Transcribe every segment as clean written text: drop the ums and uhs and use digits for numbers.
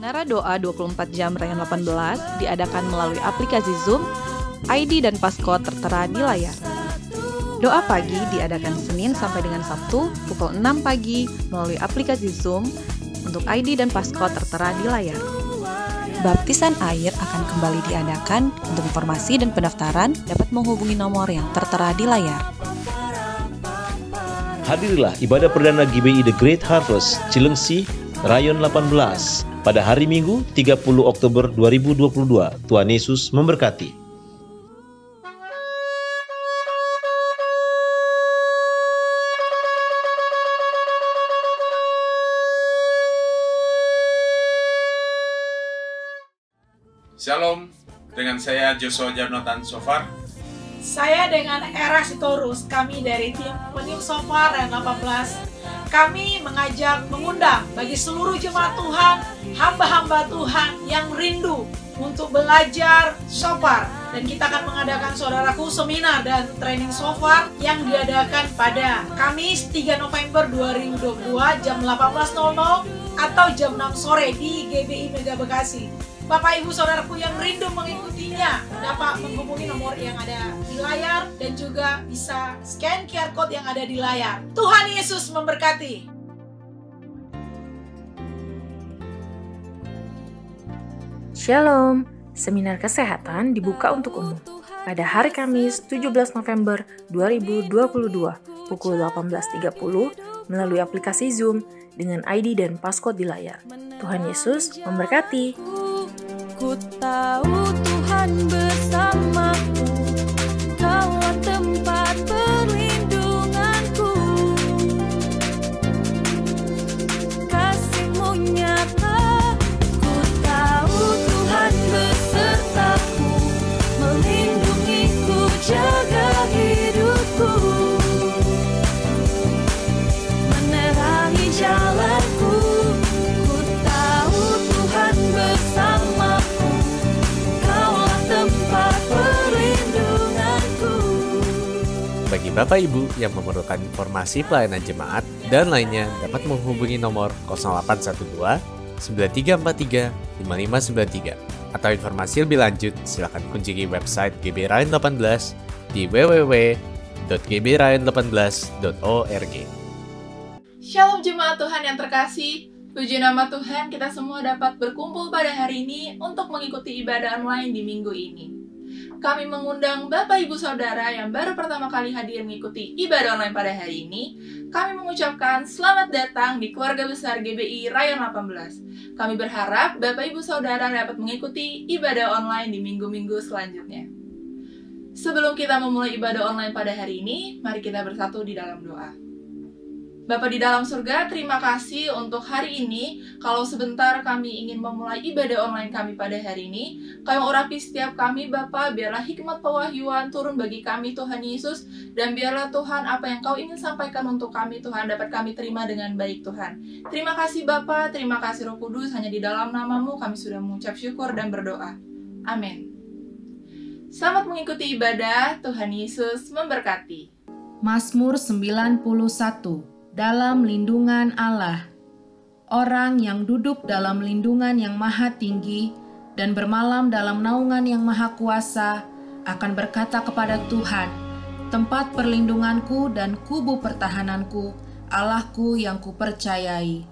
Menara Doa 24 Jam Rayon 18 diadakan melalui aplikasi Zoom, ID dan passcode tertera di layar. Doa pagi diadakan Senin sampai dengan Sabtu pukul 6 pagi melalui aplikasi Zoom untuk ID dan passcode tertera di layar. Baptisan air akan kembali diadakan. Untuk informasi dan pendaftaran dapat menghubungi nomor yang tertera di layar. Hadirilah ibadah perdana GBI The Great Harvest Cilengsi, Rayon 18 pada hari Minggu 30 Oktober 2022. Tuhan Yesus memberkati. Shalom, dengan saya Joshua Jarnotan Sofar. Saya dengan Era Sitorus, kami dari tim Peniup Sofar Rayon 18. Kami mengundang bagi seluruh jemaat Tuhan, hamba-hamba Tuhan yang rindu untuk belajar Sofar. Dan kita akan mengadakan saudaraku seminar dan training Sofar yang diadakan pada Kamis 3 November 2022 jam 18.00 atau jam 6 sore di GBI Mega Bekasi. Bapak Ibu Saudaraku yang rindu mengikutinya dapat menghubungi nomor yang ada di layar dan juga bisa scan QR code yang ada di layar. Tuhan Yesus memberkati. Shalom, seminar kesehatan dibuka untuk umum pada hari Kamis 17 November 2022 pukul 18.30 melalui aplikasi Zoom dengan ID dan passcode di layar. Tuhan Yesus memberkati. Ku tahu Tuhan bersamaku, Kaulah tempat perlindunganku. Kasih-Mu nyata, ku tahu Tuhan besertaku, melindungiku, jaga hidupku, menerangi jalanku. Ku tahu Tuhan bersamaku, Kaulah tempat perlindunganku. Bagi Bapak Ibu yang memerlukan informasi pelayanan jemaat dan lainnya dapat menghubungi nomor 0812 9343 5593 atau informasi lebih lanjut silakan kunjungi website GB Rayon 18 di www.gbrayon18.org. Shalom jemaat Tuhan yang terkasih, puji nama Tuhan kita semua dapat berkumpul pada hari ini untuk mengikuti ibadah online di minggu ini. Kami mengundang Bapak Ibu Saudara yang baru pertama kali hadir mengikuti ibadah online pada hari ini. Kami mengucapkan selamat datang di keluarga besar GBI Rayon 18. Kami berharap Bapak Ibu Saudara dapat mengikuti ibadah online di minggu-minggu selanjutnya. Sebelum kita memulai ibadah online pada hari ini, mari kita bersatu di dalam doa. Bapa di dalam surga, terima kasih untuk hari ini. Kalau sebentar kami ingin memulai ibadah online kami pada hari ini, Kau urapi setiap kami Bapa, biarlah hikmat pewahyuan turun bagi kami Tuhan Yesus, dan biarlah Tuhan apa yang Kau ingin sampaikan untuk kami Tuhan dapat kami terima dengan baik Tuhan. Terima kasih Bapa, terima kasih Roh Kudus, hanya di dalam nama-Mu kami sudah mengucap syukur dan berdoa. Amin. Selamat mengikuti ibadah, Tuhan Yesus memberkati. Mazmur 91. Dalam lindungan Allah. Orang yang duduk dalam lindungan yang maha tinggi dan bermalam dalam naungan yang maha kuasa akan berkata kepada Tuhan, tempat perlindunganku dan kubu pertahananku, Allahku yang kupercayai.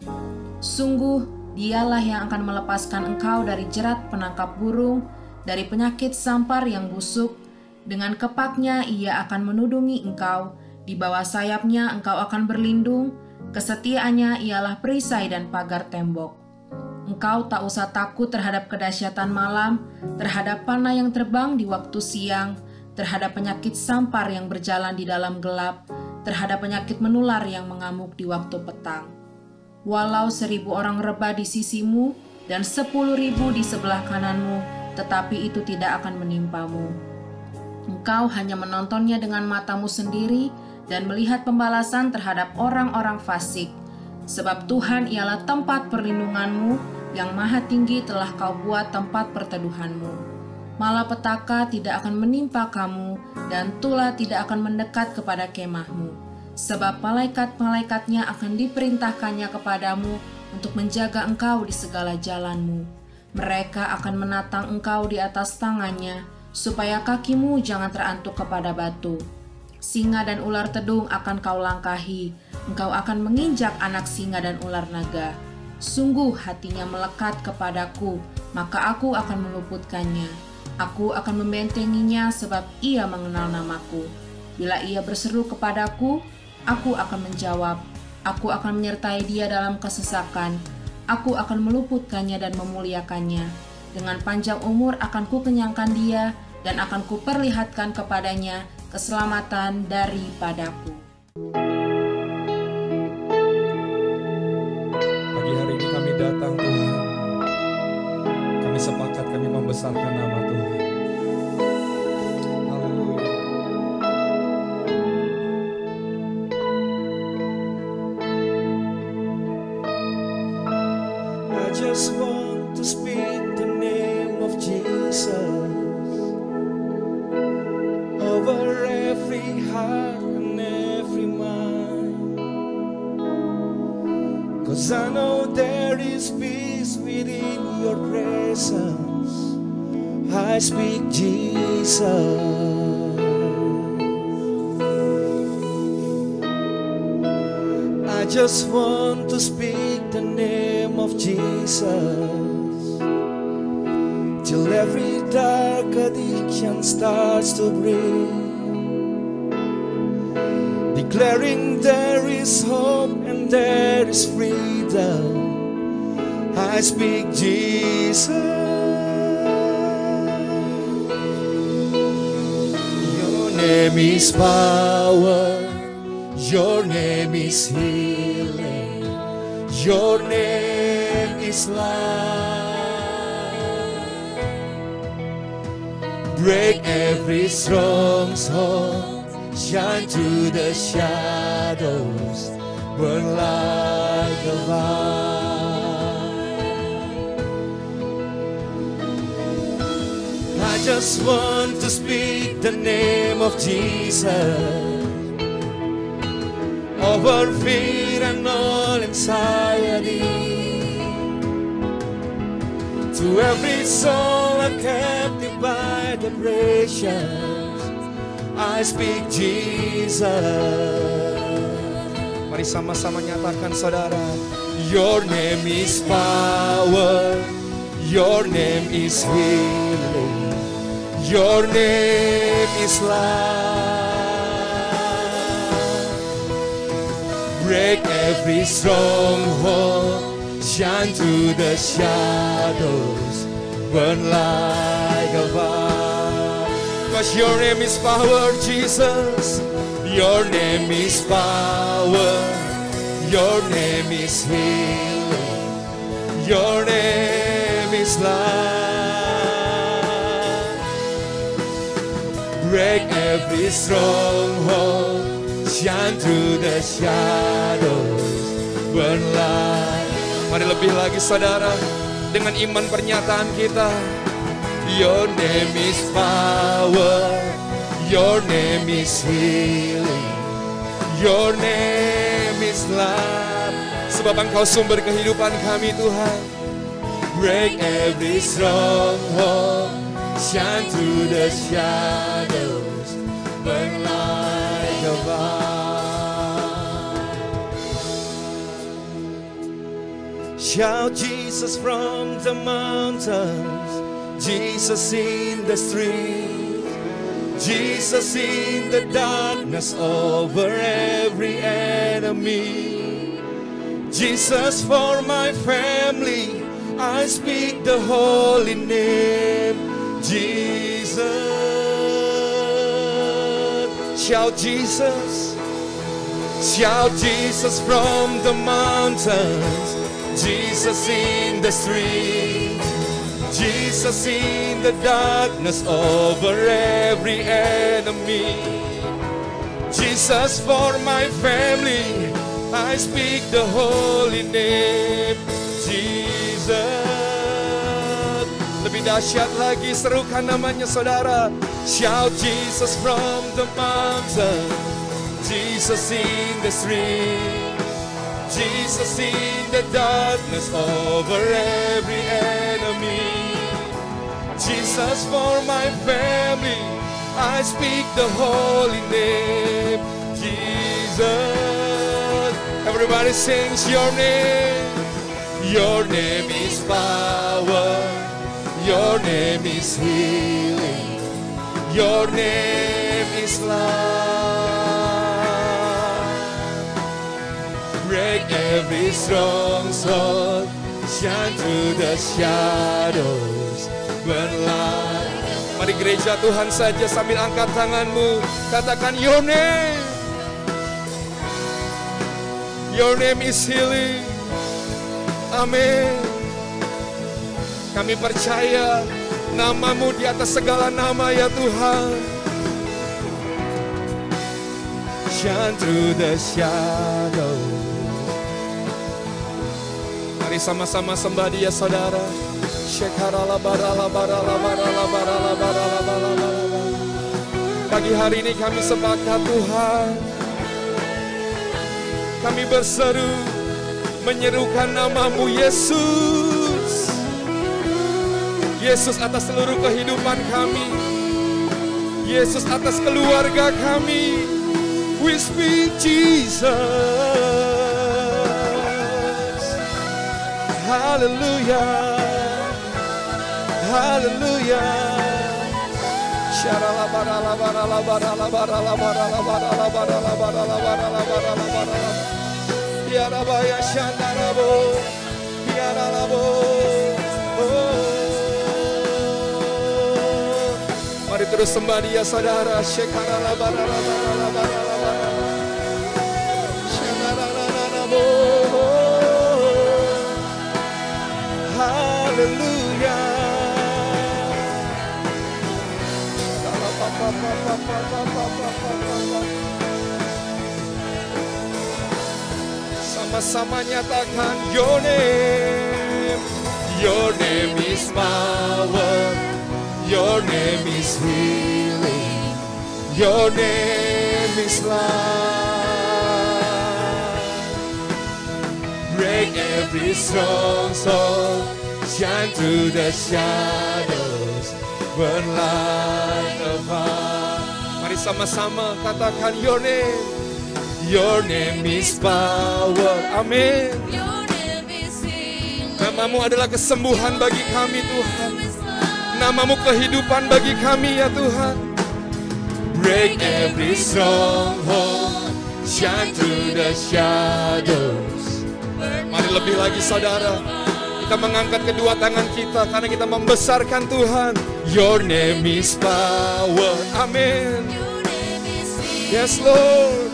Sungguh, Dialah yang akan melepaskan engkau dari jerat penangkap burung, dari penyakit sampar yang busuk. Dengan kepaknya Ia akan menudungi engkau. Di bawah sayapnya engkau akan berlindung, kesetiaannya ialah perisai dan pagar tembok. Engkau tak usah takut terhadap kedahsyatan malam, terhadap panah yang terbang di waktu siang, terhadap penyakit sampar yang berjalan di dalam gelap, terhadap penyakit menular yang mengamuk di waktu petang. Walau 1.000 orang rebah di sisimu dan 10.000 di sebelah kananmu, tetapi itu tidak akan menimpamu. Engkau hanya menontonnya dengan matamu sendiri dan melihat pembalasan terhadap orang-orang fasik. Sebab Tuhan ialah tempat perlindunganmu, yang maha tinggi telah kau buat tempat perteduhanmu. Malapetaka tidak akan menimpa kamu, dan tulah tidak akan mendekat kepada kemahmu. Sebab malaikat-malaikatnya akan diperintahkannya kepadamu untuk menjaga engkau di segala jalanmu. Mereka akan menatang engkau di atas tangannya, supaya kakimu jangan terantuk kepada batu. Singa dan ular tedung akan kau langkahi, engkau akan menginjak anak singa dan ular naga. Sungguh hatinya melekat kepadaku, maka aku akan meluputkannya. Aku akan membentenginya sebab ia mengenal namaku. Bila ia berseru kepadaku, aku akan menjawab. Aku akan menyertai dia dalam kesesakan. Aku akan meluputkannya dan memuliakannya. Dengan panjang umur akan kukenyangkan dia dan akan kuperlihatkan kepadanya keselamatan daripadaku. Pagi hari ini kami datang Tuhan. Kami sepakat kami membesarkan nama Tuhan. I just want to speak the name of Jesus over every heart and every mind, 'cause I know there is peace within your presence. I speak Jesus. I just want to speak the name of Jesus till every dark addiction starts to break, declaring there is hope and there is freedom. I speak Jesus. Your name is power, your name is healing, your name is life. Break every stronghold, shine through the shadows, burn like a fire. I just want to speak the name of Jesus over fear and all anxiety, to every soul captive by depression. I speak Jesus. Mari sama-sama nyatakan saudara. Your name is power, your name is healing, your name is life. Break every stronghold, shine through the shadows, burn like a fire. 'Cause your name is power, Jesus. Your name is power, your name is healing, your name is life. Break every stronghold, shine through the shadows, burn light. Mari lebih lagi saudara, dengan iman pernyataan kita. Your name is power, your name is healing, your name is life. Sebab Engkau sumber kehidupan kami Tuhan. Break every stronghold, shine through the shadows, burn like a fire. Shout Jesus from the mountains, Jesus in the streets, Jesus in the darkness over every enemy. Jesus for my family, I speak the holy name, Jesus. Shout Jesus, shout Jesus from the mountains, Jesus in the streets, Jesus in the darkness over every enemy. Jesus for my family, I speak the holy name, Jesus. Lebih dahsyat lagi, serukan namanya saudara. Shout Jesus from the mountain, Jesus in the street, Jesus in the darkness over every enemy. Jesus for my family, I speak the holy name. Jesus, everybody sings your name. Your name is power, your name is healing, your name is love. Break every stronghold, shine through the shadows, burn light. Mari gereja Tuhan saja sambil angkat tanganmu, katakan your name. Your name is healing. Amin. Kami percaya namamu di atas segala nama ya Tuhan. Shine through the shadow. Mari sama-sama sembah Dia saudara. Pagi hari ini kami sepakat Tuhan, kami berseru menyerukan namamu Yesus. Yesus atas seluruh kehidupan kami, Yesus atas keluarga kami. We speak Jesus. Hallelujah. Hallelujah. Mari terus sembah Dia saudara. Hallelujah. Sama-sama nyatakan your name. Your name is power, your name is healing, your name is love. Break every stronghold, shine through the shadows, burn like a fire. Mari sama-sama katakan your name. Your name is power. Amin. Namamu adalah kesembuhan bagi kami Tuhan. Namamu kehidupan bagi kami ya Tuhan. Break every stronghold, shine through the shadows. Mari lebih lagi saudara, kita mengangkat kedua tangan kita karena kita membesarkan Tuhan. Your name is power. Amin. Yes Lord.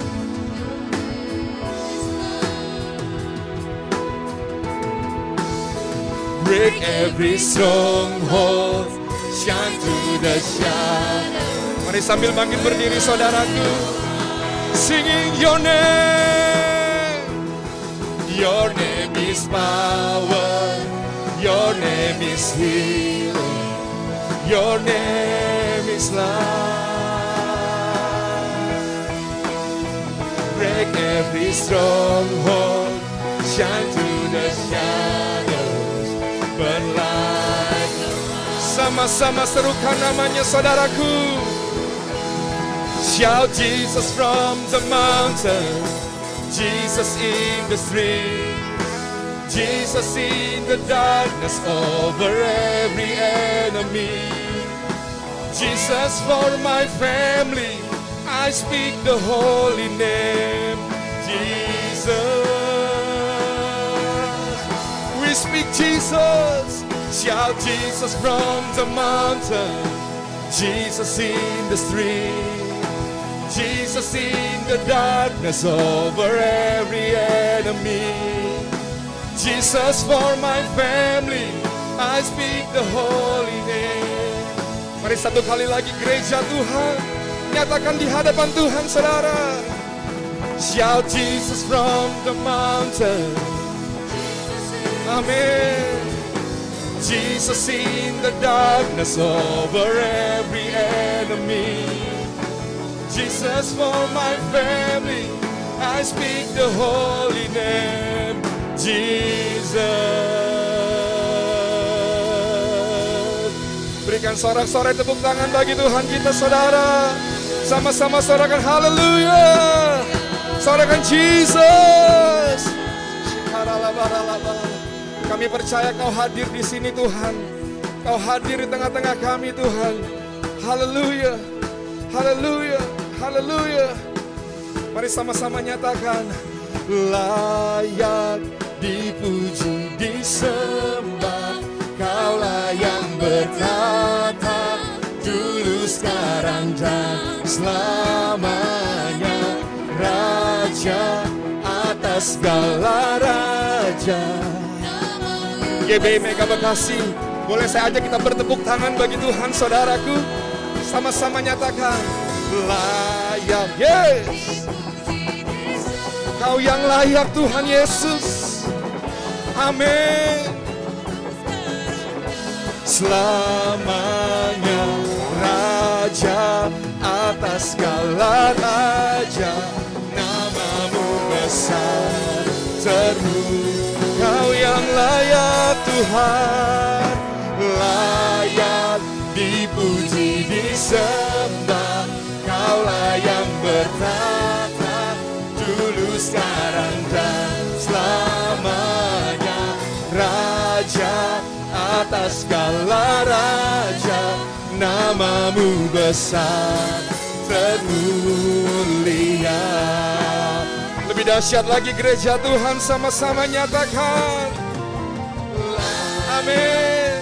Break every stronghold, shine through the shadows. Mari sambil bangkit berdiri saudaraku, singing your name. Your name is power, your name is healing, your name is love. Break every stronghold, shine through the shadows. Sama-sama serukan namanya saudaraku. Shout Jesus from the mountain, Jesus in the street, Jesus in the darkness over every enemy. Jesus for my family, I speak the holy name. Jesus, we speak Jesus. Shout Jesus from the mountain, Jesus in the street, Jesus in the darkness over every enemy. Jesus for my family, I speak the holy name. Mari satu kali lagi gereja Tuhan, nyatakan di hadapan Tuhan saudara. Shout Jesus from the mountain. Amen. Jesus in the darkness over every enemy. Jesus for my family, I speak the holy name. Sorak-sorai tepuk tangan bagi Tuhan kita saudara. Sama-sama sorakan haleluya. Sorakan Jesus. Kami percaya Kau hadir di sini Tuhan. Kau hadir di tengah-tengah kami Tuhan. Haleluya. Haleluya. Haleluya. Mari sama-sama nyatakan, layak dipuji, disembah, Kaulah yang bertata dulu, sekarang dan selamanya, Raja atas segala raja. GBI Mega Bekasi, boleh saya ajak kita bertepuk tangan bagi Tuhan saudaraku. Sama-sama nyatakan, layak, yes. Kau yang layak Tuhan Yesus. Amin. Selamanya Raja atas segala raja, namamu besar seru. Kau yang layak Tuhan, layak dipuji, disembah, Kaulah yang bertata dulu, sekarang dan selamanya, Raja atas segala raja, namamu besar termulia. Lebih dahsyat lagi gereja Tuhan, sama-sama nyatakan, amin.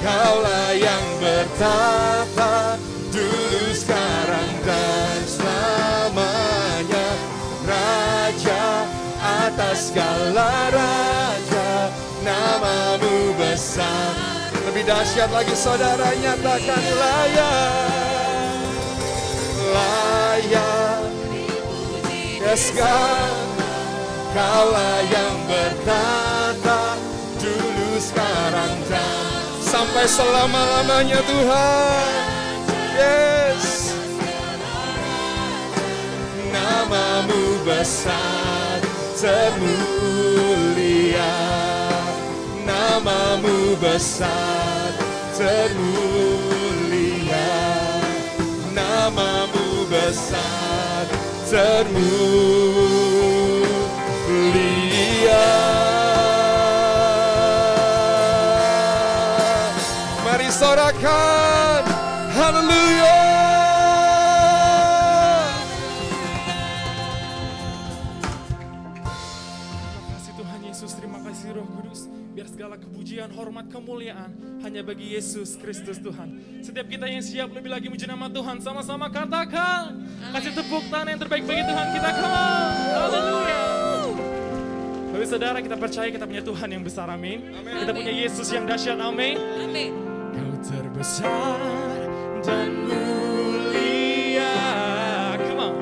Kaulah yang bertata dulu, sekarang dan selamanya, Raja atas segala raja, namamu besar. Lebih dahsyat lagi saudara, nyatakan layak, layak, yes God. Kaulah yang bertata dulu, sekarang dan sampai selama-lamanya Tuhan, yes. Namamu besar termulia, namamu besar termulia, namamu besar termulia. Mari sorakan haleluya. Terima kasih Roh Kudus. Biar segala kepujian, hormat, kemuliaan hanya bagi Yesus Kristus Tuhan. Setiap kita yang siap lebih lagi muji nama Tuhan, sama-sama katakan. Kasih tepuk tangan yang terbaik bagi Tuhan kita. Come on. Haleluya. Bapak saudara, kita percaya kita punya Tuhan yang besar, amin. Kita punya Yesus yang dahsyat, amin. Kau terbesar dan mulia. Come on.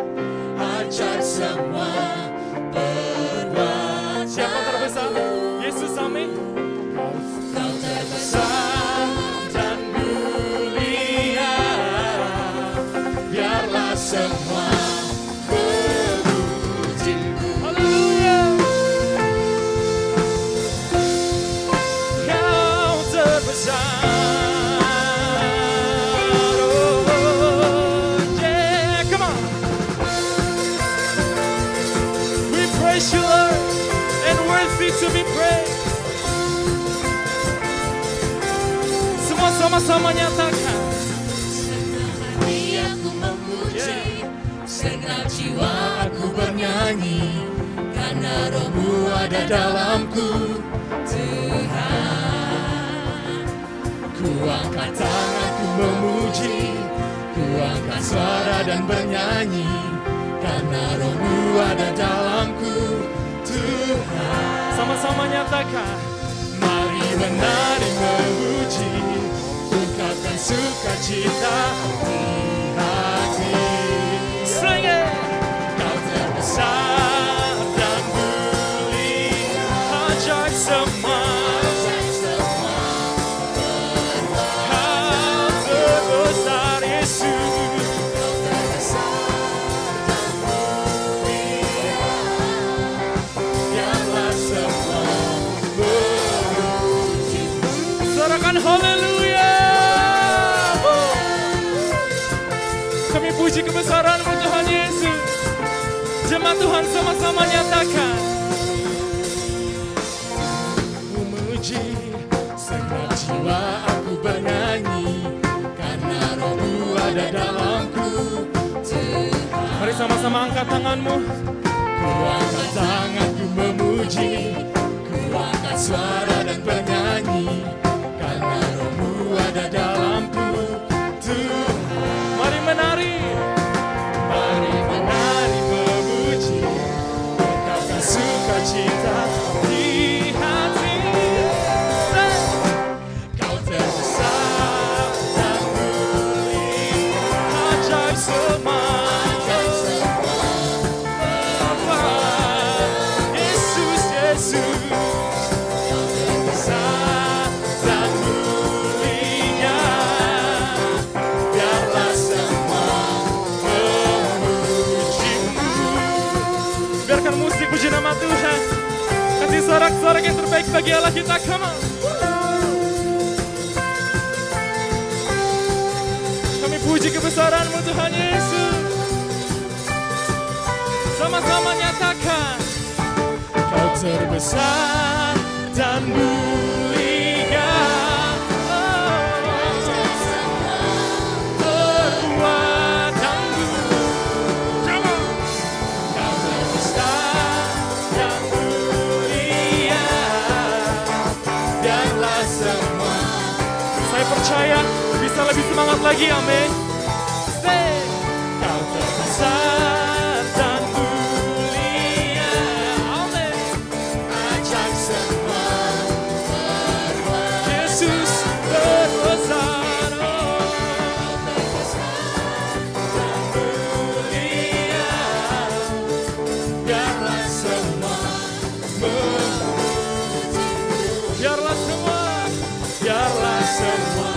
Ajak semua berbuat. Siapa terbesar? Yesus, amin. Kau terbesar dan mulia, biarlah semua memuji-Mu. Haleluya. Kau terbesar. Oh, yeah, come on. We praise You, Lord, and worthy to be praised. Semua sama-sama nyatakan. Senang hati aku memuji, senang jiwa aku bernyanyi, karena Roh-Mu ada dalamku, Tuhan. Ku angkat tanganku memuji, ku angkat suara dan bernyanyi, karena Roh-Mu ada dalamku, Tuhan. Sama-sama nyatakan. Mari menari memuji, ungkapkan sukacita di hati. Sing it. Kau terbesar dan mulia, Ajak semua. Kau terbesar Yesus. Kau terbesar dan mulia, biarlah semua memuji-Mu. Tuhan, sama-sama nyatakan. Memuji, segenap jiwa aku bernyanyi, karena Roh-Mu ada dalamku. Mari sama-sama angkat tanganmu. Ku angkat tanganku memuji, ku angkat suara dan bernyanyi, karena Roh-Mu ada dalamku. Tuhan, Mari menari. mari menari memuji, berkata sukacita Di hati. Kau terbesar dan mulia, Ajaib semua. Yesus, Yesus. Kau terbesar dan mulia, biarlah semua memuji-Mu. Biarkan musik puji nama Tuhan. Kasih sorak-sorak yang terbaik bagi Allah kita. Come on. Kami puji kebesaran-Mu Tuhan Yesus. Sama-sama nyatakan. Kau terbesar dan mulia, Kekuatanmu. Come on. Kau terbesar dan mulia, biarlah semua. Saya percaya bisa lebih semangat lagi, amin. Say. Kau terbesar dan mulia, Amin. ajak semua berbuat. Yesus berbesar. Oh. Dan mulia, biarlah semua memuji-Mu. Biarlah semua. Biarlah semua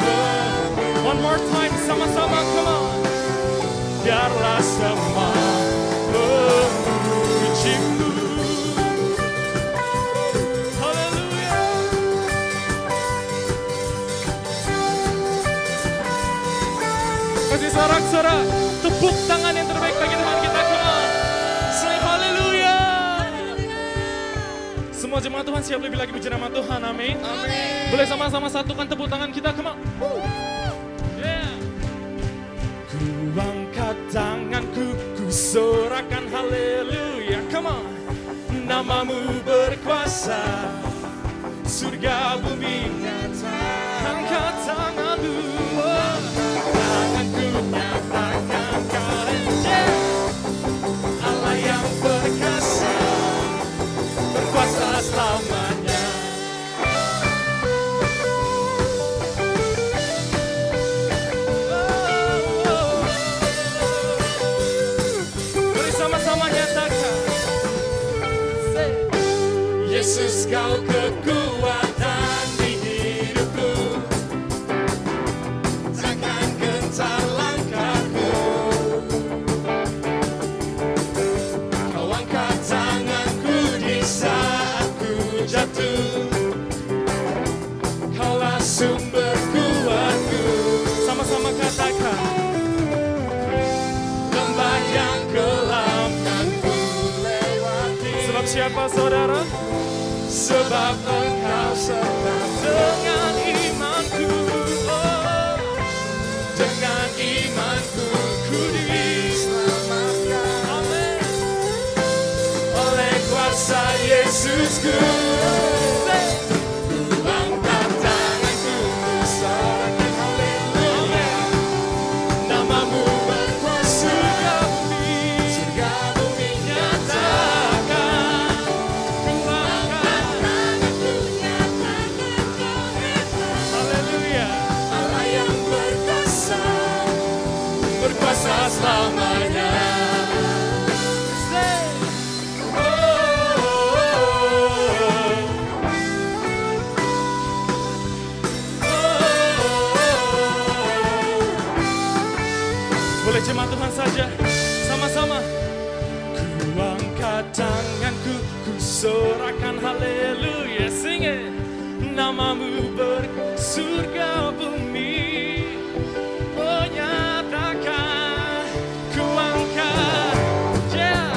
memuji-Mu. One more time, sama-sama, come on. Biarlah semua memuji-Mu. Haleluya. Kasih sorak-sorak, tepuk tangan yang terbaik bagi Tuhan kita, come on. Say haleluya. Semua jemaat Tuhan siap lebih lagi puji nama Tuhan, amin. Boleh sama-sama satukan tepuk tangan kita, come on. Yeah. Ku angkat tanganku, ku sorakan haleluya. Come on. Namamu berkuasa, surga bumi nyata. Angkat tanganmu. Tanganku nyatakan karya Allah yang berkuasa, berkuasa selamanya. Mari sama-sama nyatakan. Say. Yesus kau kekuatan di hidupku, takkan gentar langkahku. Kau angkat tanganku di saat ku jatuh, Kaulah sumber kuatku. Sama-sama katakan. Lembah yang kelam kan ku lewati, Sebab siapa saudara? sebab Engkau serta Dengan imanku. Oh. dengan imanku ku diselamatkan. Amin. Oleh kuasa Yesusku, ku angkat tanganku, ku sorakan haleluya. Namamu berkuasa, surga bumi nyatakan. Ku angkat tanganku, nyatakan kehebatanmu. Haleluya. Allah yang berkuasa, berkuasa selamanya. Say. Boleh jemaat Tuhan saja. Sama-sama. Ku angkat tanganku, ku sorakan haleluya. Sing it. Namamu bersurga bumi menyatakan ku angkat. Yeah.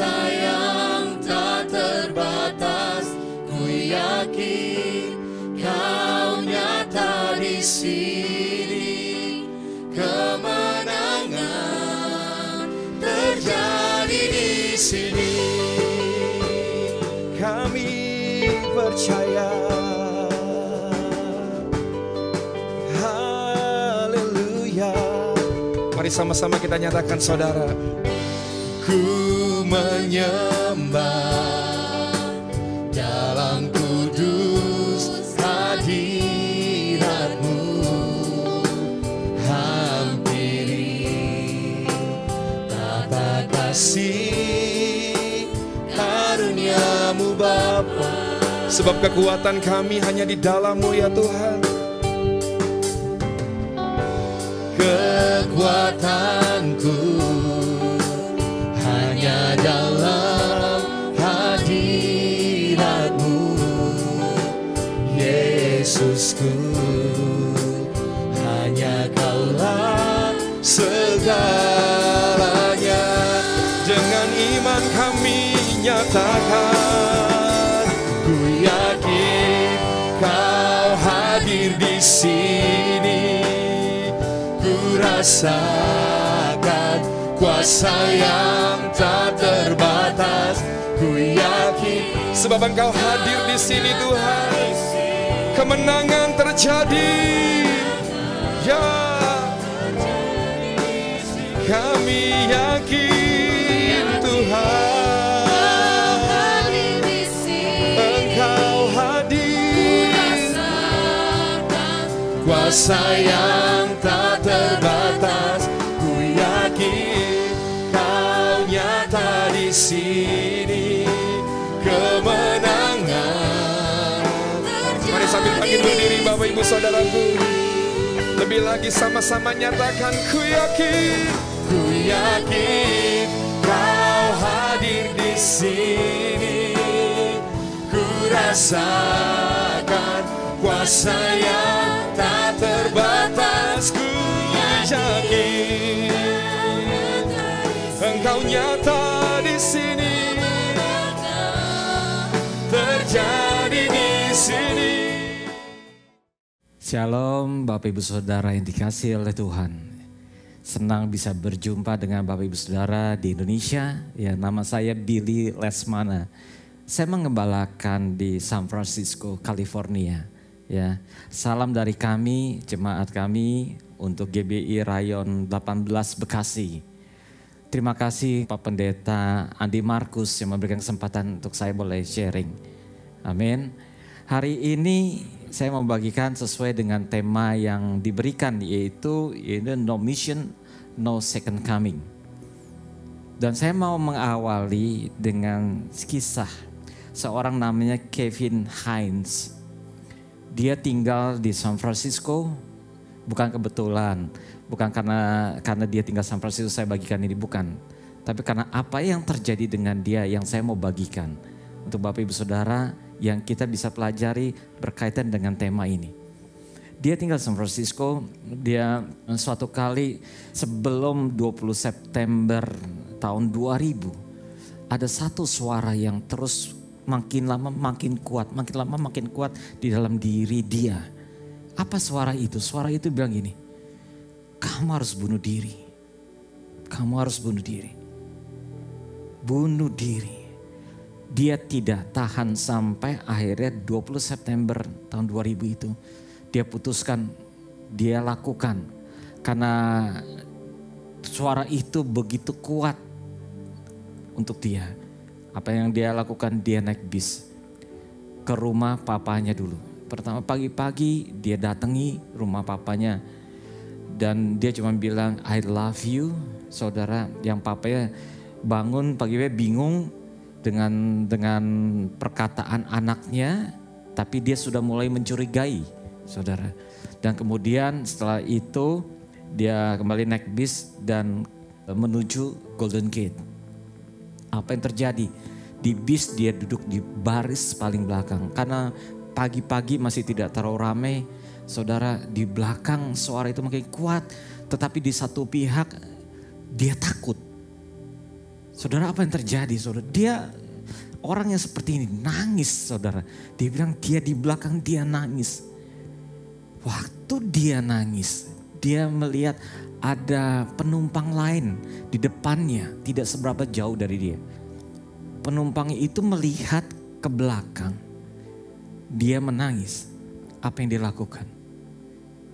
kuasa yang tak terbatas. Ku yakin Kau nyata di sini, kemenangan terjadi di sini. Kami percaya. Haleluya. Mari sama-sama kita nyatakan, saudara. Ku menyembah dalam kudus hadirat-Mu, hampiri tata kasih karunia-Mu Bapa. Sebab kekuatan kami hanya di dalam-Mu ya Tuhan. Kekuatanku hanya dalam hadirat-Mu, Yesusku. Hanya Kaulah segalanya. Dengan iman kami nyatakan, ku yakin Kau hadir di sini. Ku rasakan kuasa yang tak terbatas. Ku yakin sebab Engkau hadir di sini Tuhan, kemenangan terjadi. Ya, kami yakin Tuhan, Engkau hadir, kuasa yang tak terbatas. Ku yakin Kau nyata di sini, kemenangan. Mari sambil panggil berdiri Bapak Ibu Saudaraku. Lebih lagi sama-sama nyatakan, ku yakin Kau hadir di sini. Ku rasakan kuasa yang tak terbatas. Ku yakin Engkau nyata di sini, terjadi di sini. Shalom Bapak Ibu Saudara yang dikasihi oleh Tuhan. Senang bisa berjumpa dengan Bapak Ibu Saudara di Indonesia. Ya, nama saya Billy Lesmana. Saya mengembalakan di San Francisco, California. Ya, salam dari kami, jemaat kami untuk GBI Rayon 18 Bekasi. Terima kasih Pak Pendeta Andi Markus yang memberikan kesempatan untuk saya boleh sharing. Amin. Hari ini saya mau bagikan sesuai dengan tema yang diberikan, yaitu No Mission, No Second Coming. Dan saya mau mengawali dengan kisah seorang namanya Kevin Hines. Dia tinggal di San Francisco, bukan kebetulan, bukan karena dia tinggal San Francisco saya bagikan ini, bukan. Tapi karena apa yang terjadi dengan dia yang saya mau bagikan untuk Bapak Ibu Saudara yang kita bisa pelajari berkaitan dengan tema ini. Dia tinggal San Francisco, dia suatu kali sebelum 20 September tahun 2000, ada satu suara yang terus makin lama makin kuat, makin lama makin kuat di dalam diri dia. Apa suara itu? Suara itu bilang gini, kamu harus bunuh diri. Kamu harus bunuh diri. Bunuh diri. Dia tidak tahan sampai akhirnya 20 September tahun 2000 itu. Dia putuskan, dia lakukan. Karena suara itu begitu kuat untuk dia. Apa yang dia lakukan, dia naik bis ke rumah papanya dulu. Pertama pagi-pagi dia datangi rumah papanya. Dan dia cuma bilang, I love you, saudara. Yang papanya bangun pagi-pagi bingung dengan perkataan anaknya, tapi dia sudah mulai mencurigai, saudara. Dan kemudian setelah itu dia kembali naik bis dan menuju Golden Gate. Apa yang terjadi? Di bis dia duduk di baris paling belakang karena pagi-pagi masih tidak terlalu ramai. Saudara, di belakang suara itu makin kuat, tetapi di satu pihak dia takut. Saudara, apa yang terjadi saudara? Dia orang yang seperti ini nangis saudara. Dia bilang dia di belakang dia nangis. Waktu dia nangis, dia melihat ada penumpang lain di depannya, tidak seberapa jauh dari dia. Penumpang itu melihat ke belakang. Dia menangis. Apa yang dia lakukan?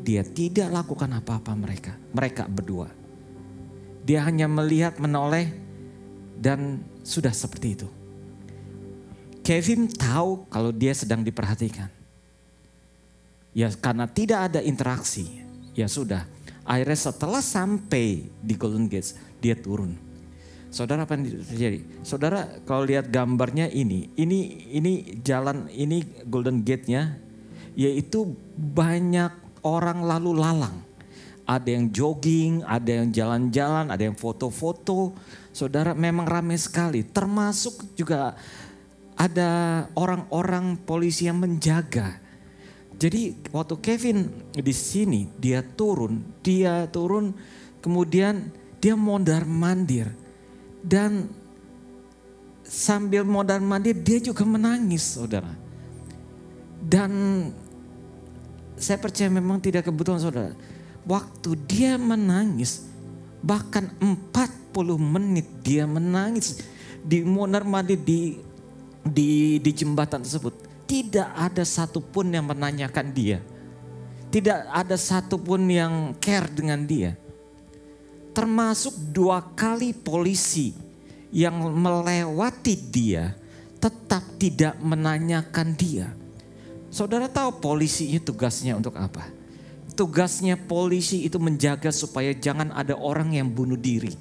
Dia tidak lakukan apa-apa mereka berdua. Dia hanya melihat, menoleh, dan sudah seperti itu. Kevin tahu kalau dia sedang diperhatikan. Ya karena tidak ada interaksi, ya sudah. Akhirnya setelah sampai di Golden Gates, dia turun. Saudara, apa yang terjadi? Saudara kalau lihat gambarnya ini jalan, ini Golden Gate-nya, yaitu banyak orang lalu lalang. Ada yang jogging, ada yang jalan-jalan, ada yang foto-foto. Saudara, memang ramai sekali. Termasuk juga ada orang-orang polisi yang menjaga. Jadi waktu Kevin di sini dia turun, kemudian dia mondar-mandir. Dan sambil mondar-mandir dia juga menangis, saudara. Dan saya percaya memang tidak kebetulan, saudara. Waktu dia menangis, bahkan 40 menit dia menangis di mondar-mandir di jembatan tersebut. Tidak ada satupun yang menanyakan dia. Tidak ada satupun yang care dengan dia. Termasuk 2 kali polisi yang melewati dia tetap tidak menanyakan dia. Saudara tahu polisi itu tugasnya untuk apa? Tugasnya polisi itu menjaga supaya jangan ada orang yang bunuh diri.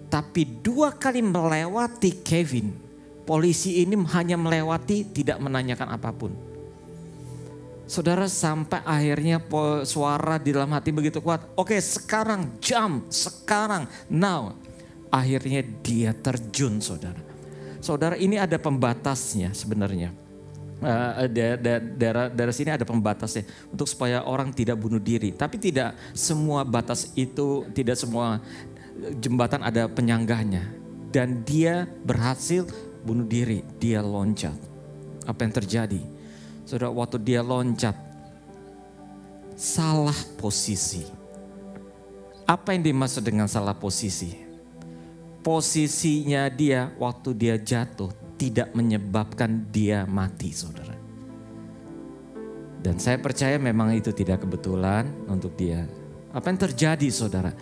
Tapi 2 kali melewati Kevin, polisi ini hanya melewati, tidak menanyakan apapun. Saudara, sampai akhirnya suara di dalam hati begitu kuat. Oke, sekarang jump, sekarang, now. Akhirnya dia terjun, saudara. Saudara, ini ada pembatasnya sebenarnya. Daerah sini ada pembatasnya untuk supaya orang tidak bunuh diri. Tapi tidak semua batas itu, tidak semua jembatan ada penyangganya. Dan dia berhasil bunuh diri, dia loncat. Apa yang terjadi? Saudara, waktu dia loncat, salah posisi. Apa yang dimaksud dengan salah posisi? Posisinya dia waktu dia jatuh tidak menyebabkan dia mati, saudara. Dan saya percaya memang itu tidak kebetulan untuk dia. Apa yang terjadi, saudara?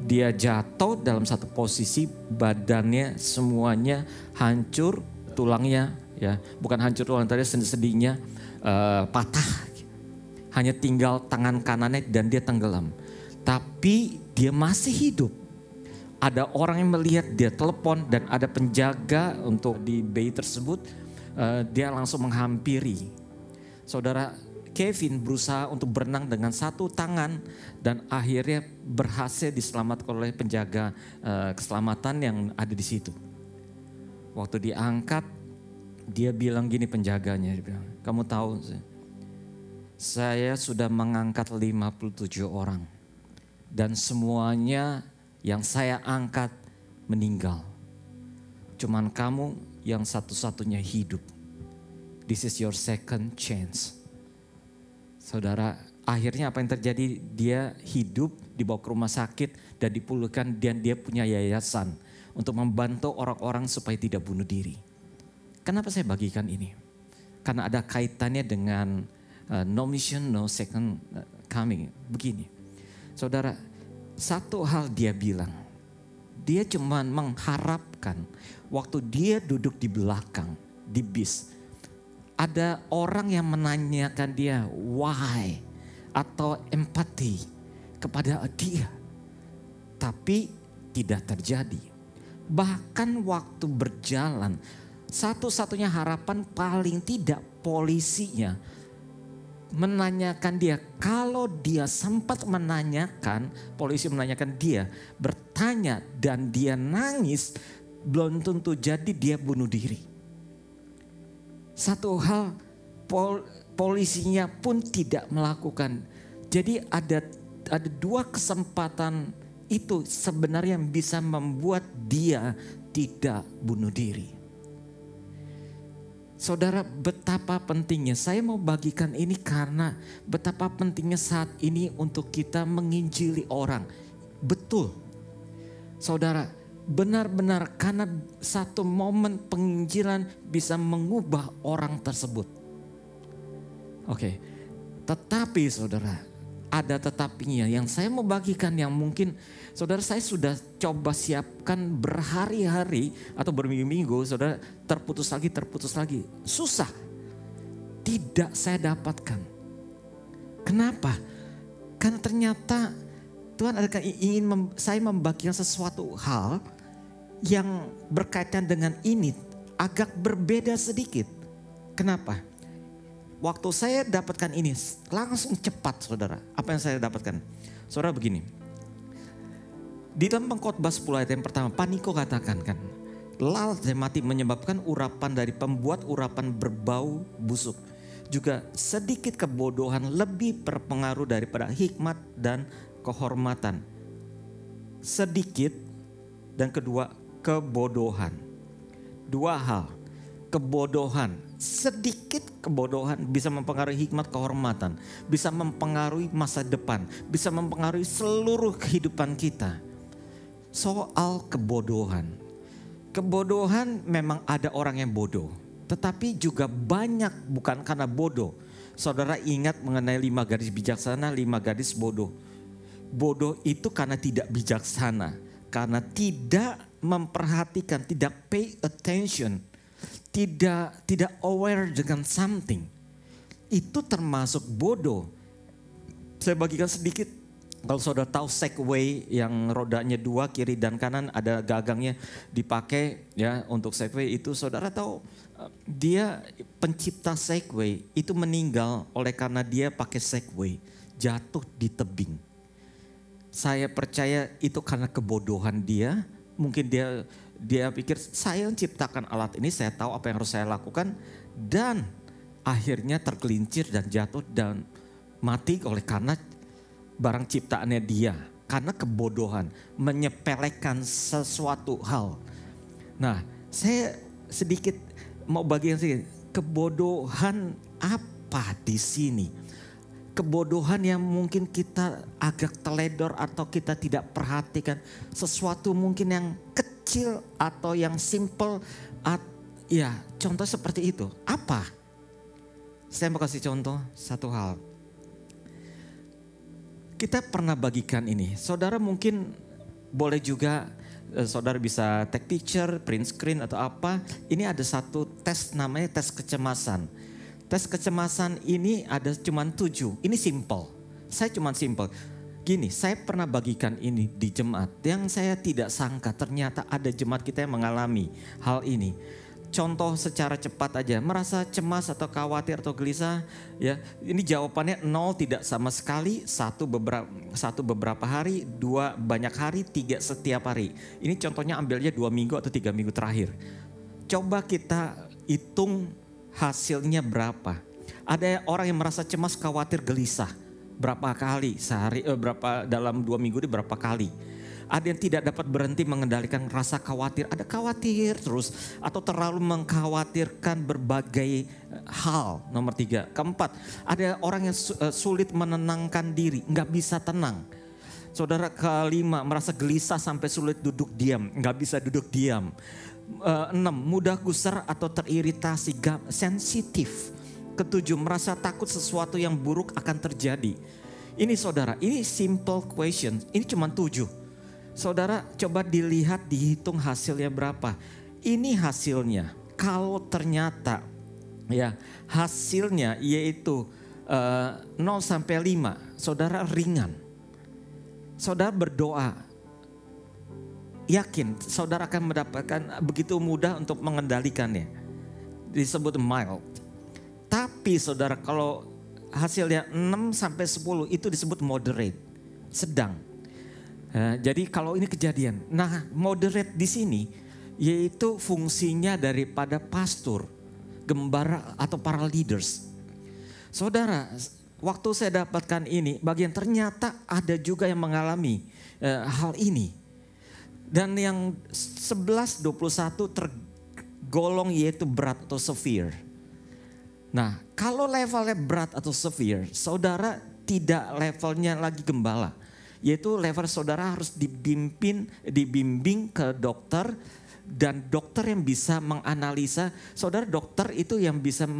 Dia jatuh dalam satu posisi, badannya semuanya hancur, tulangnya ya, bukan hancur tulang, tadi sendi-sendinya patah. Hanya tinggal tangan kanannya dan dia tenggelam. Tapi dia masih hidup. Ada orang yang melihat, dia telepon dan ada penjaga untuk di bayi tersebut. Dia langsung menghampiri. Saudara, Kevin berusaha untuk berenang dengan 1 tangan dan akhirnya berhasil diselamatkan oleh penjaga keselamatan yang ada di situ. Waktu diangkat, dia bilang gini penjaganya, dia bilang, kamu tahu saya sudah mengangkat 57 orang dan semuanya yang saya angkat meninggal. Cuman kamu yang satu-satunya hidup. This is your second chance. Saudara, akhirnya apa yang terjadi? Dia hidup, dibawa ke rumah sakit dan dipulihkan, dan dia punya yayasan untuk membantu orang-orang supaya tidak bunuh diri. Kenapa saya bagikan ini? Karena ada kaitannya dengan no mission, no second coming. Begini, saudara, satu hal dia bilang, dia cuma mengharapkan waktu dia duduk di belakang, di bis, ada orang yang menanyakan dia why atau empati kepada dia. Tapi tidak terjadi. Bahkan waktu berjalan, satu-satunya harapan paling tidak polisinya menanyakan dia. Kalau dia sempat menanyakan, polisi menanyakan dia, bertanya dan dia nangis, belum tentu jadi dia bunuh diri. Satu hal polisinya pun tidak melakukan. Jadi ada 2 kesempatan itu sebenarnya yang bisa membuat dia tidak bunuh diri. Saudara, betapa pentingnya, saya mau bagikan ini karena betapa pentingnya saat ini untuk kita menginjili orang. Betul, saudara, benar-benar karena satu momen penginjilan bisa mengubah orang tersebut. Oke, tetapi saudara, ada tetapinya yang saya mau bagikan yang mungkin saudara saya sudah coba siapkan berhari-hari atau berminggu-minggu, saudara, terputus lagi. Susah. Tidak saya dapatkan. Kenapa? Karena ternyata Tuhan ingin saya membagikan sesuatu hal yang berkaitan dengan ini agak berbeda sedikit. Kenapa? Waktu saya dapatkan ini langsung cepat, saudara. Apa yang saya dapatkan? Saudara, begini. Di dalam Pengkhotbah 10 ayat yang pertama, Pak Niko katakan kan, lalat yang mati menyebabkan urapan dari pembuat urapan berbau busuk. Juga sedikit kebodohan lebih berpengaruh daripada hikmat dan kehormatan. Sedikit dan kedua kebodohan. Dua hal. Kebodohan, sedikit kebodohan bisa mempengaruhi hikmat, kehormatan, bisa mempengaruhi masa depan, bisa mempengaruhi seluruh kehidupan kita. Soal kebodohan. Kebodohan memang ada orang yang bodoh, tetapi juga banyak bukan karena bodoh. Saudara ingat mengenai 5 gadis bijaksana, 5 gadis bodoh. Bodoh itu karena tidak bijaksana, karena tidak memperhatikan, tidak pay attention, tidak aware dengan something. Itu termasuk bodoh. Saya bagikan sedikit. Kalau saudara tahu Segway yang rodanya 2 kiri dan kanan ada gagangnya dipakai ya untuk Segway itu, saudara tahu dia pencipta Segway itu meninggal oleh karena dia pakai Segway jatuh di tebing. Saya percaya itu karena kebodohan dia. Mungkin dia pikir saya menciptakan alat ini, saya tahu apa yang harus saya lakukan, dan akhirnya tergelincir dan jatuh dan mati oleh karena barang ciptaannya dia. Karena kebodohan, menyepelekan sesuatu hal. Nah, saya sedikit mau bagian sedikit, kebodohan apa di sini? Kebodohan yang mungkin kita agak teledor atau kita tidak perhatikan, sesuatu mungkin yang kecil atau yang simple, ya contoh seperti itu. Apa? Saya mau kasih contoh satu hal. Kita pernah bagikan ini, saudara mungkin boleh juga, saudara bisa take picture, print screen atau apa. Ini ada satu tes namanya tes kecemasan. Tes kecemasan ini ada cuma 7. Ini simple. Saya cuma simple. Gini, saya pernah bagikan ini di jemaat. Yang saya tidak sangka ternyata ada jemaat kita yang mengalami hal ini. Contoh secara cepat aja, merasa cemas atau khawatir atau gelisah, ya. Ini jawabannya 0 tidak sama sekali, 1 beberapa hari, 2 banyak hari, 3 setiap hari. Ini contohnya ambilnya 2 minggu atau 3 minggu terakhir. Coba kita hitung hasilnya berapa. Ada orang yang merasa cemas, khawatir, gelisah berapa kali sehari, dalam 2 minggu ini berapa kali. Ada yang tidak dapat berhenti mengendalikan rasa khawatir, ada khawatir terus atau terlalu mengkhawatirkan berbagai hal. Nomor 3, keempat, ada orang yang sulit menenangkan diri, nggak bisa tenang. Saudara, kelima, merasa gelisah sampai sulit duduk diam, nggak bisa duduk diam. 6, mudah gusar atau teriritasi, sensitif. Ketujuh, merasa takut sesuatu yang buruk akan terjadi. Ini saudara, ini simple question, ini cuma 7. Saudara coba dilihat, dihitung hasilnya berapa. Ini hasilnya, kalau ternyata ya hasilnya yaitu 0 sampai 5, saudara ringan. Saudara berdoa, yakin saudara akan mendapatkan begitu mudah untuk mengendalikannya. Disebut mild. Tapi saudara kalau hasilnya 6 sampai 10 itu disebut moderate, sedang. Jadi kalau ini kejadian, nah moderate di sini yaitu fungsinya daripada pastor, gembala atau para leaders. Saudara, waktu saya dapatkan ini, bagian ternyata ada juga yang mengalami hal ini. Dan yang 11-21 tergolong yaitu berat atau severe. Nah, kalau levelnya berat atau severe, saudara tidak levelnya lagi gembala. Yaitu level saudara harus dibimbing ke dokter, dan dokter yang bisa menganalisa. Saudara, dokter itu yang bisa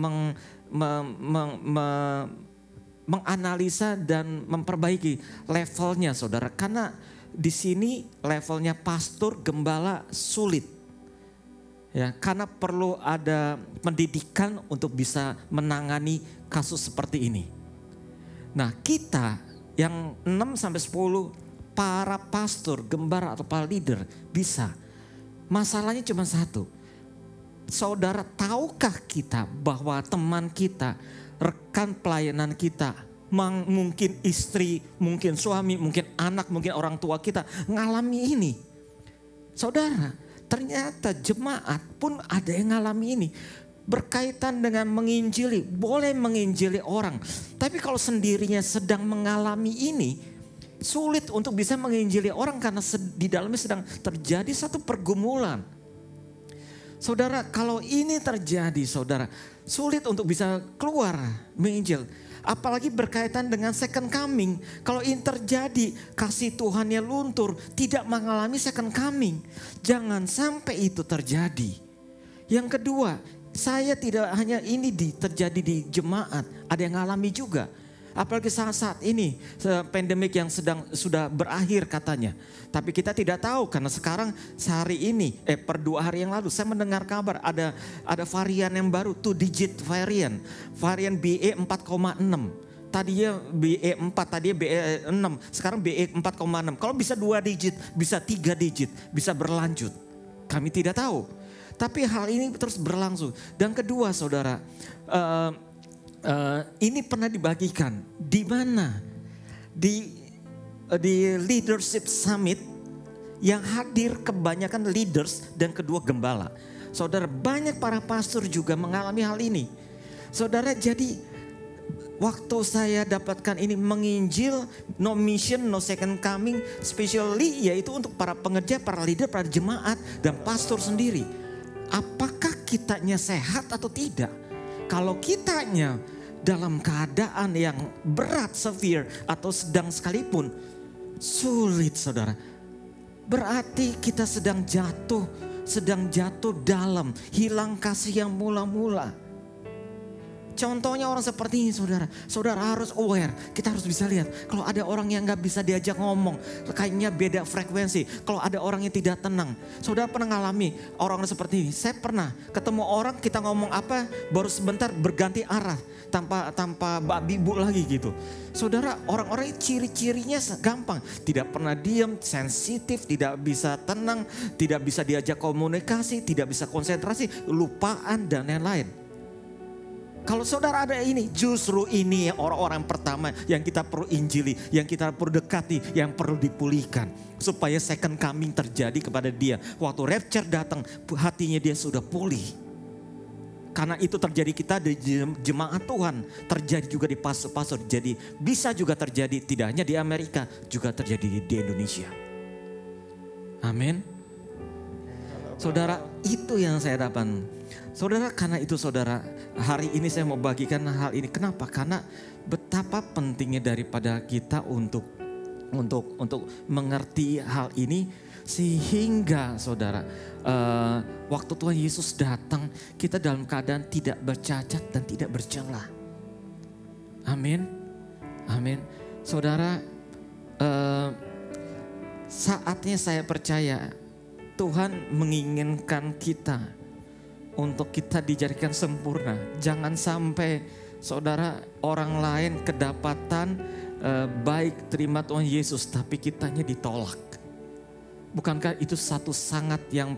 menganalisa dan memperbaiki levelnya saudara. Karena di sini levelnya pastor, gembala sulit. Ya, karena perlu ada pendidikan untuk bisa menangani kasus seperti ini. Nah, kita yang 6-10 para pastor, gembala atau para leader bisa. Masalahnya cuma satu. Saudara, tahukah kita bahwa teman kita, rekan pelayanan kita, mungkin istri, mungkin suami, mungkin anak, mungkin orang tua kita ngalami ini. Saudara, ternyata jemaat pun ada yang ngalami ini. Berkaitan dengan menginjili, boleh menginjili orang. Tapi kalau sendirinya sedang mengalami ini, sulit untuk bisa menginjili orang karena di dalamnya sedang terjadi satu pergumulan. Saudara, kalau ini terjadi saudara, sulit untuk bisa keluar menginjil. Apalagi berkaitan dengan second coming. Kalau ini terjadi, kasih Tuhannya luntur, tidak mengalami second coming. Jangan sampai itu terjadi. Yang kedua, saya tidak hanya ini terjadi di jemaat, ada yang ngalami juga. Apalagi saat ini pandemik yang sudah berakhir katanya. Tapi kita tidak tahu karena sekarang sehari ini per 2 hari yang lalu saya mendengar kabar ada varian yang baru, 2 digit varian BE 4,6. Tadinya BE 4, tadinya BE 6, sekarang BE 4,6. Kalau bisa 2 digit, bisa 3 digit, bisa berlanjut. Kami tidak tahu. Tapi hal ini terus berlangsung. Dan kedua saudara, ini pernah dibagikan di mana di leadership summit yang hadir kebanyakan leaders dan kedua gembala. Saudara, banyak para pastor juga mengalami hal ini. Saudara, jadi waktu saya dapatkan ini menginjil, no mission, no second coming, especially yaitu untuk para pengerja, para leader, para jemaat dan pastor sendiri. Apakah kitanya sehat atau tidak? Kalau kitanya dalam keadaan yang berat, severe atau sedang sekalipun, sulit saudara. Berarti kita sedang jatuh dalam, hilang kasih yang mula-mula. Contohnya orang seperti ini saudara. Saudara harus aware. Kita harus bisa lihat. Kalau ada orang yang gak bisa diajak ngomong. Kayaknya beda frekuensi. Kalau ada orang yang tidak tenang. Saudara pernah ngalami orang-orang seperti ini. Saya pernah ketemu orang, kita ngomong apa, baru sebentar berganti arah. Tanpa babi-bu lagi gitu. Saudara, orang-orang ciri-cirinya gampang. Tidak pernah diam, sensitif, tidak bisa tenang. Tidak bisa diajak komunikasi, tidak bisa konsentrasi, lupaan dan lain-lain. Kalau saudara ada ini, justru ini orang-orang pertama yang kita perlu injili, yang kita perlu dekati, yang perlu dipulihkan. Supaya second coming terjadi kepada dia. Waktu rapture datang, hatinya dia sudah pulih. Karena itu terjadi kita di jemaat Tuhan, terjadi juga di pastor-pastor. Jadi bisa juga terjadi, tidak hanya di Amerika, juga terjadi di Indonesia. Amin. Saudara, itu yang saya dapat. Saudara, karena itu saudara, hari ini saya mau bagikan hal ini. Kenapa? Karena betapa pentingnya daripada kita untuk mengerti hal ini. Sehingga saudara, waktu Tuhan Yesus datang, kita dalam keadaan tidak bercacat dan tidak bercela. Amin. Amin. Saudara, saatnya saya percaya Tuhan menginginkan kita untuk kita dijadikan sempurna. Jangan sampai saudara orang lain kedapatan baik terima Tuhan Yesus tapi kitanya ditolak. Bukankah itu satu sangat yang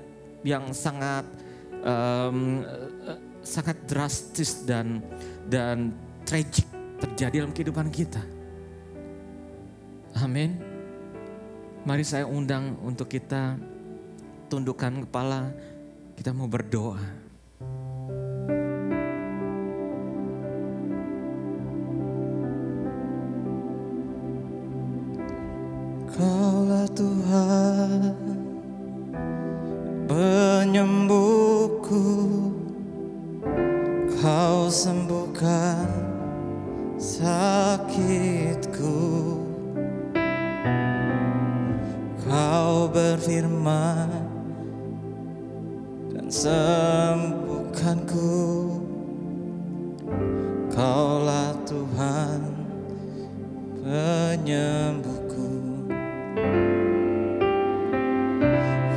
sangat sangat drastis dan tragik terjadi dalam kehidupan kita. Amin. Mari saya undang untuk kita tundukkan kepala, kita mau berdoa. Kaulah Kau sembuhkan sakitku. Kau berfirman dan sembuhkanku. Kaulah Tuhan penyembuhku.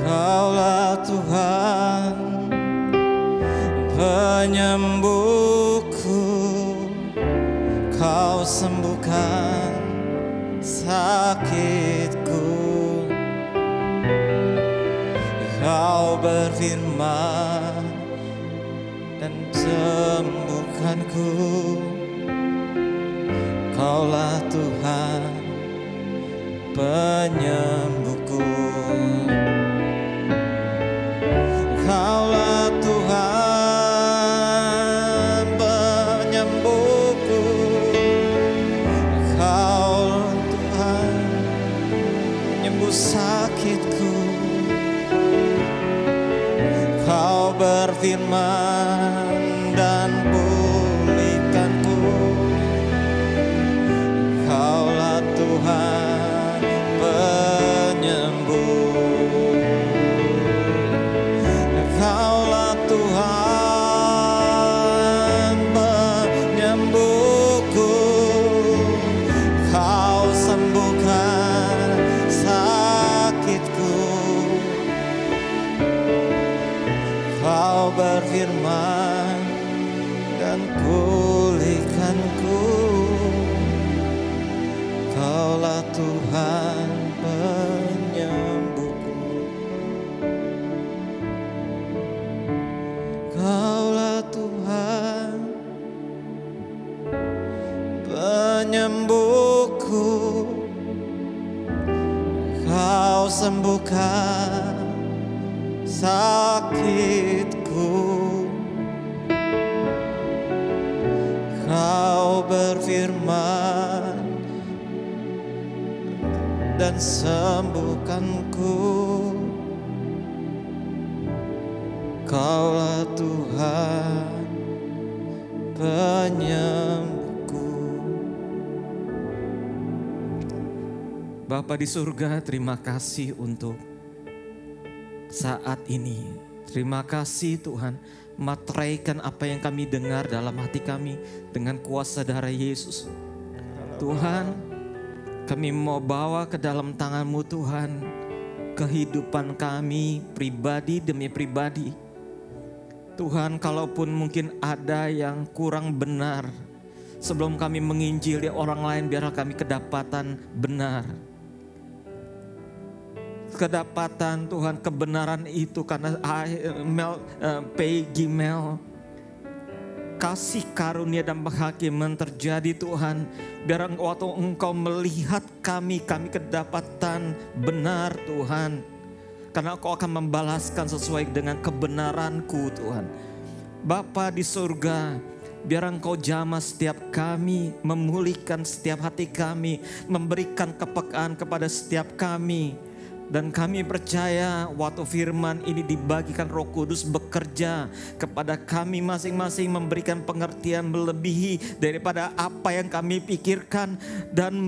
Kaulah Tuhan penyembuhku. Kau sembuhkan sakitku. Kau berfirman dan sembuhkanku. Kaulah Tuhan penyembuhku. Kaulah Tuhan penyembuhku. Kaulah Tuhan penyembuh sakitku. Kau berfirman dan pulihkanku. Kaulah Tuhan penyembuh. Kaulah Tuhan penyembuhku. Kau sembuhkan sakitku. Kau berfirman dan pulihkanku. Kaulah Tuhan penyembuhku. Kaulah Tuhan penyembuhku. Kau sembuhkan sakitku. Kau berfirman dan sembuhkanku. Kaulah Tuhan penyembuhku. Bapa di surga, terima kasih untuk saat ini. Terima kasih Tuhan, materaikan apa yang kami dengar dalam hati kami dengan kuasa darah Yesus. Tuhan, kami mau bawa ke dalam tangan-Mu Tuhan, kehidupan kami pribadi demi pribadi. Tuhan, kalaupun mungkin ada yang kurang benar, sebelum kami menginjili orang lain, biarlah kami kedapatan benar. Kedapatan Tuhan kebenaran itu karena Peggy Mel, kasih karunia dan penghakiman terjadi Tuhan. Biar waktu Engkau melihat kami kedapatan benar Tuhan. Karena Engkau akan membalaskan sesuai dengan kebenaranku Tuhan. Bapa di surga, biar Engkau jamah setiap kami, memulihkan setiap hati kami, memberikan kepekaan kepada setiap kami. Dan kami percaya waktu firman ini dibagikan Roh Kudus bekerja kepada kami masing-masing, memberikan pengertian melebihi daripada apa yang kami pikirkan, dan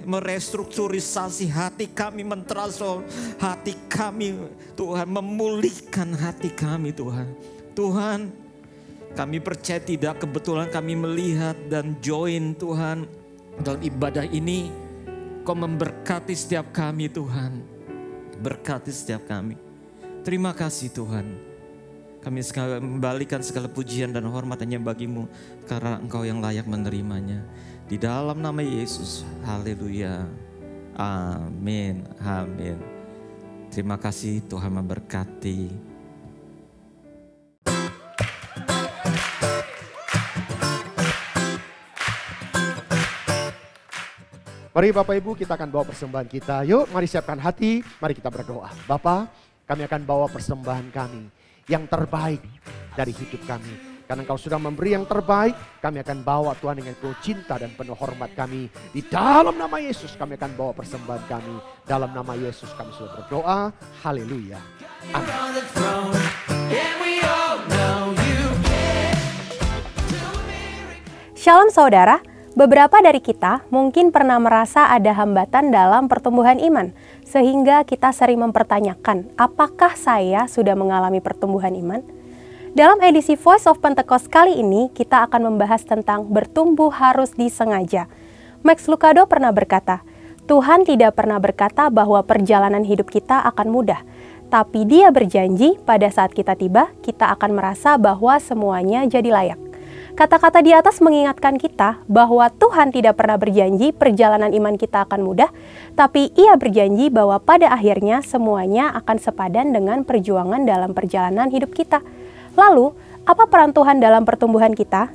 merestrukturisasi hati kami, mentransform hati kami Tuhan, memulihkan hati kami Tuhan. Tuhan, kami percaya tidak kebetulan kami melihat dan join Tuhan dalam ibadah ini. Kau memberkati setiap kami Tuhan. Berkati setiap kami. Terima kasih Tuhan. Kami kembalikan segala pujian dan hormat hanya bagi-Mu, karena Engkau yang layak menerimanya. Di dalam nama Yesus. Haleluya. Amin. Amin. Terima kasih, Tuhan memberkati. Mari Bapak Ibu, kita akan bawa persembahan kita. Yuk mari siapkan hati, mari kita berdoa. Bapa, kami akan bawa persembahan kami yang terbaik dari hidup kami. Karena Engkau sudah memberi yang terbaik, kami akan bawa Tuhan dengan penuh cinta dan penuh hormat kami. Di dalam nama Yesus kami akan bawa persembahan kami. Dalam nama Yesus kami sudah berdoa. Haleluya. Amin. Shalom saudara, beberapa dari kita mungkin pernah merasa ada hambatan dalam pertumbuhan iman, sehingga kita sering mempertanyakan, apakah saya sudah mengalami pertumbuhan iman? Dalam edisi Voice of Pentecost kali ini, kita akan membahas tentang bertumbuh harus disengaja. Max Lucado pernah berkata, Tuhan tidak pernah berkata bahwa perjalanan hidup kita akan mudah, tapi Dia berjanji pada saat kita tiba, kita akan merasa bahwa semuanya jadi layak. Kata-kata di atas mengingatkan kita bahwa Tuhan tidak pernah berjanji perjalanan iman kita akan mudah, tapi Ia berjanji bahwa pada akhirnya semuanya akan sepadan dengan perjuangan dalam perjalanan hidup kita. Lalu, apa peran Tuhan dalam pertumbuhan kita?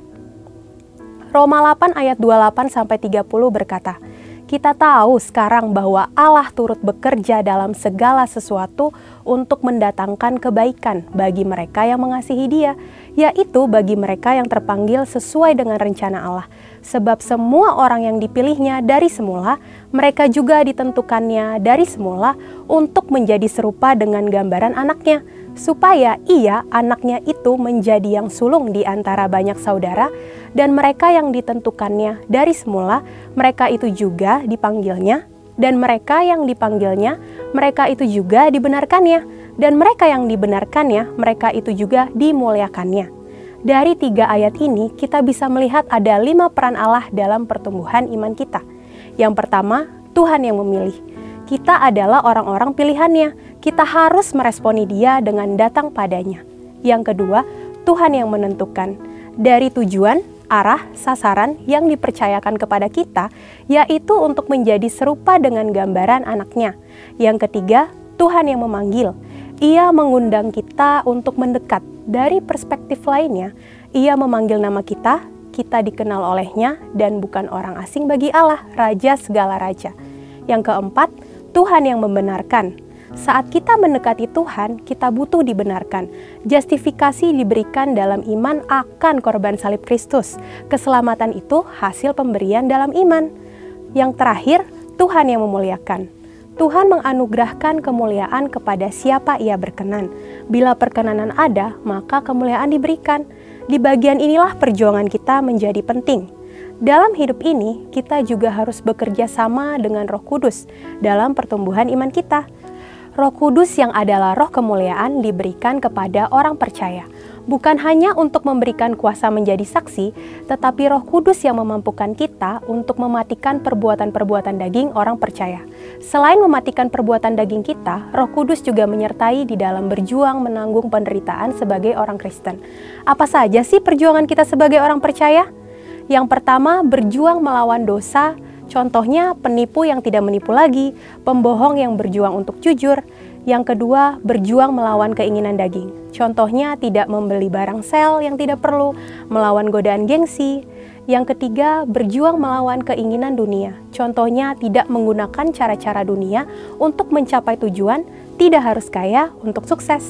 Roma 8 ayat 28-30 berkata, kita tahu sekarang bahwa Allah turut bekerja dalam segala sesuatu untuk mendatangkan kebaikan bagi mereka yang mengasihi Dia, yaitu bagi mereka yang terpanggil sesuai dengan rencana Allah. Sebab semua orang yang dipilihnya dari semula, mereka juga ditentukannya dari semula untuk menjadi serupa dengan gambaran anaknya, supaya ia, anaknya itu menjadi yang sulung di antara banyak saudara, dan mereka yang ditentukannya dari semula, mereka itu juga dipanggilnya, dan mereka yang dipanggilnya, mereka itu juga dibenarkannya, dan mereka yang dibenarkannya, mereka itu juga dimuliakannya. Dari 3 ayat ini, kita bisa melihat ada 5 peran Allah dalam pertumbuhan iman kita. Yang pertama, Tuhan yang memilih. Kita adalah orang-orang pilihannya. Kita harus meresponi Dia dengan datang padanya. Yang kedua, Tuhan yang menentukan. Dari tujuan, arah, sasaran yang dipercayakan kepada kita, yaitu untuk menjadi serupa dengan gambaran anaknya. Yang ketiga, Tuhan yang memanggil. Ia mengundang kita untuk mendekat. Dari perspektif lainnya, Ia memanggil nama kita, kita dikenal olehnya, dan bukan orang asing bagi Allah, Raja segala raja. Yang keempat, Tuhan yang membenarkan. Saat kita mendekati Tuhan, kita butuh dibenarkan. Justifikasi diberikan dalam iman akan korban salib Kristus. Keselamatan itu hasil pemberian dalam iman. Yang terakhir, Tuhan yang memuliakan. Tuhan menganugerahkan kemuliaan kepada siapa Ia berkenan. Bila perkenanan ada, maka kemuliaan diberikan. Di bagian inilah perjuangan kita menjadi penting. Dalam hidup ini, kita juga harus bekerja sama dengan Roh Kudus dalam pertumbuhan iman kita. Roh Kudus yang adalah roh kemuliaan diberikan kepada orang percaya. Bukan hanya untuk memberikan kuasa menjadi saksi, tetapi Roh Kudus yang memampukan kita untuk mematikan perbuatan-perbuatan daging orang percaya. Selain mematikan perbuatan daging kita, Roh Kudus juga menyertai di dalam berjuang menanggung penderitaan sebagai orang Kristen. Apa saja sih perjuangan kita sebagai orang percaya? Yang pertama, berjuang melawan dosa. Contohnya, penipu yang tidak menipu lagi, pembohong yang berjuang untuk jujur. Yang kedua, berjuang melawan keinginan daging. Contohnya, tidak membeli barang sel yang tidak perlu, melawan godaan gengsi. Yang ketiga, berjuang melawan keinginan dunia. Contohnya, tidak menggunakan cara-cara dunia untuk mencapai tujuan, tidak harus kaya untuk sukses.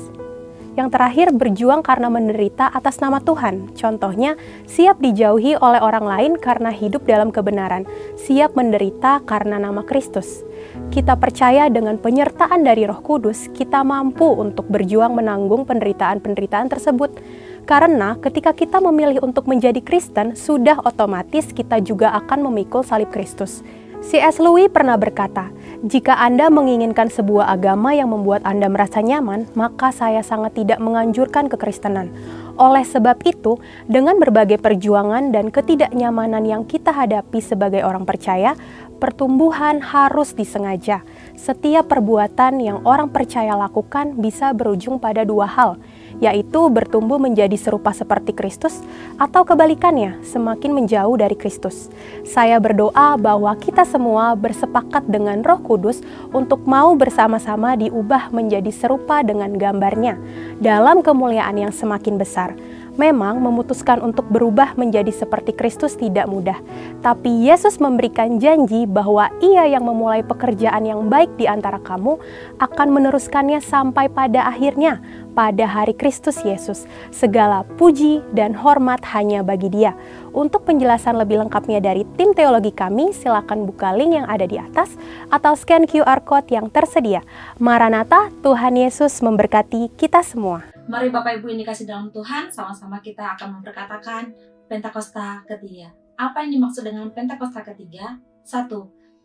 Yang terakhir, berjuang karena menderita atas nama Tuhan. Contohnya, siap dijauhi oleh orang lain karena hidup dalam kebenaran. Siap menderita karena nama Kristus. Kita percaya dengan penyertaan dari Roh Kudus, kita mampu untuk berjuang menanggung penderitaan-penderitaan tersebut. Karena ketika kita memilih untuk menjadi Kristen, sudah otomatis kita juga akan memikul salib Kristus. C.S. Lewis pernah berkata, jika Anda menginginkan sebuah agama yang membuat Anda merasa nyaman, maka saya sangat tidak menganjurkan kekristenan. Oleh sebab itu, dengan berbagai perjuangan dan ketidaknyamanan yang kita hadapi sebagai orang percaya, pertumbuhan harus disengaja. Setiap perbuatan yang orang percaya lakukan bisa berujung pada 2 hal, yaitu bertumbuh menjadi serupa seperti Kristus atau kebalikannya, semakin menjauh dari Kristus. Saya berdoa bahwa kita semua bersepakat dengan Roh Kudus untuk mau bersama-sama diubah menjadi serupa dengan gambarnya dalam kemuliaan yang semakin besar. Memang memutuskan untuk berubah menjadi seperti Kristus tidak mudah, tapi Yesus memberikan janji bahwa Ia yang memulai pekerjaan yang baik di antara kamu akan meneruskannya sampai pada akhirnya, pada hari Kristus Yesus. Segala puji dan hormat hanya bagi Dia. Untuk penjelasan lebih lengkapnya dari tim teologi kami, silakan buka link yang ada di atas atau scan QR Code yang tersedia. Maranatha, Tuhan Yesus memberkati kita semua. Mari Bapak Ibu yang dikasih dalam Tuhan, sama-sama kita akan memperkatakan Pentakosta ketiga. Apa yang dimaksud dengan Pentakosta ketiga? 1.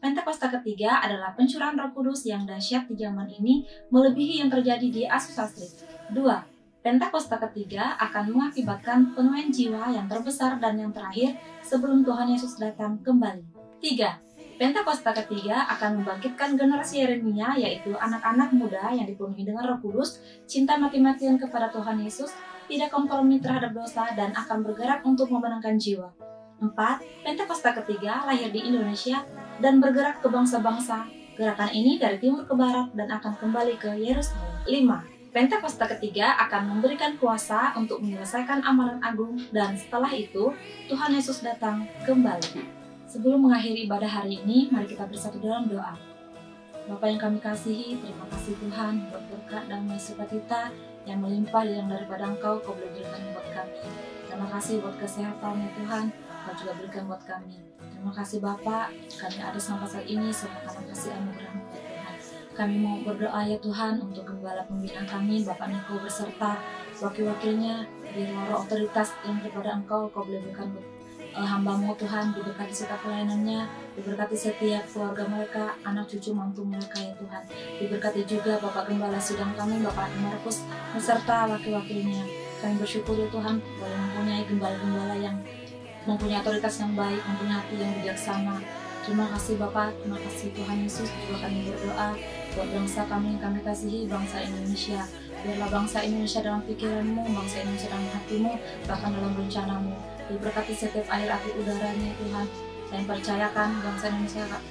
Pentakosta ketiga adalah pencurahan Roh Kudus yang dahsyat di zaman ini melebihi yang terjadi di Azusa Street. 2. Pentakosta ketiga akan mengakibatkan penuaian jiwa yang terbesar dan yang terakhir sebelum Tuhan Yesus datang kembali. 3. Pentakosta ketiga akan membangkitkan generasi Yeremia, yaitu anak-anak muda yang dipenuhi dengan Roh Kudus, cinta mati-matian kepada Tuhan Yesus, tidak kompromi terhadap dosa, dan akan bergerak untuk memenangkan jiwa. 4. Pentakosta ketiga lahir di Indonesia dan bergerak ke bangsa-bangsa. Gerakan ini dari timur ke barat dan akan kembali ke Yerusalem. 5. Pentakosta ketiga akan memberikan kuasa untuk menyelesaikan amanat agung, dan setelah itu Tuhan Yesus datang kembali. Sebelum mengakhiri ibadah hari ini, mari kita bersatu dalam doa. Bapa yang kami kasihi, terima kasih Tuhan buat berkat damai sukacita yang melimpah yang daripada Engkau, Kau boleh berikan buat kami. Terima kasih buat kesehatan ya Tuhan, Kau juga berikan buat kami. Terima kasih Bapa, kami ada sampai saat ini semua karena kasih anugerah-Mu ya Tuhan. Kami mau berdoa ya Tuhan untuk gembala pembina kami, Bapak Niko beserta wakil-wakilnya, biar roh otoritas yang daripada Engkau, Kau boleh berikan buat hamba-Mu Tuhan, diberkati setiap pelayanannya, diberkati setiap keluarga mereka, anak cucu mantu mereka ya Tuhan. Diberkati juga Bapak Gembala sidang kami, Bapak Markus beserta wakil-wakilnya. Kami bersyukur ya Tuhan boleh mempunyai gembala-gembala yang mempunyai otoritas yang baik, mempunyai hati yang bijaksana. Terima kasih Bapak, terima kasih Tuhan Yesus. Juga kami berdoa buat bangsa kami yang kami kasihi, bangsa Indonesia. Biarlah bangsa Indonesia dalam pikiran-Mu, bangsa Indonesia dalam hati-Mu, bahkan dalam rencana-Mu. Diberkati setiap air api udaranya Tuhan. Saya percayakan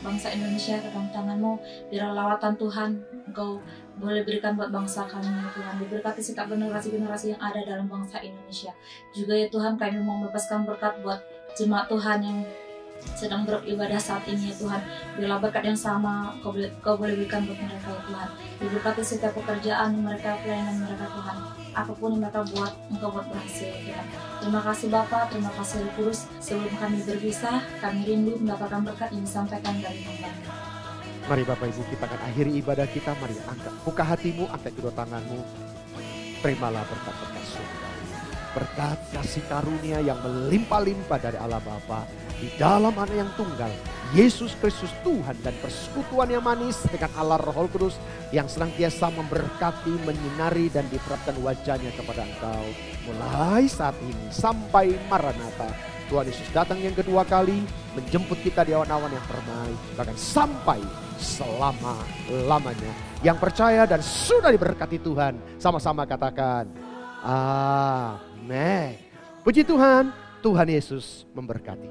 bangsa Indonesia ke dalam tangan-Mu. Biar lawatan Tuhan Engkau boleh berikan buat bangsa kami ya Tuhan. Diberkati setiap generasi-generasi yang ada dalam bangsa Indonesia. Juga ya Tuhan, kami mau melepaskan berkat buat jemaat Tuhan yang sedang beribadah saat ini ya Tuhan. Biarlah berkat yang sama Kau boleh berikan buat mereka ya Tuhan. Diberkati setiap pekerjaan mereka, pelayanan mereka Tuhan. Apapun yang mereka buat, Engkau buat berhasil ya Tuhan. Terima kasih Bapa, terima kasih Roh Kudus. Sebelum kami berpisah, kami rindu mendapatkan berkat yang disampaikan dari Hamba-Mu. Mari Bapak Ibu, kita akan akhiri ibadah kita. Mari angkat, buka hatimu, angkat kedua tanganmu. Terimalah berkat-berkat surga. Berkat kasih karunia yang melimpah-limpah dari Allah Bapa di dalam Anak yang tunggal, Yesus Kristus Tuhan, dan persekutuan yang manis dengan Allah Roh Kudus yang senantiasa memberkati, menyinari, dan diterapkan wajahnya kepada engkau mulai saat ini sampai Maranatha. Tuhan Yesus datang yang kedua kali menjemput kita di awan-awan yang permai, bahkan sampai selama-lamanya. Yang percaya dan sudah diberkati Tuhan, sama-sama katakan amin. Puji Tuhan, Tuhan Yesus memberkati.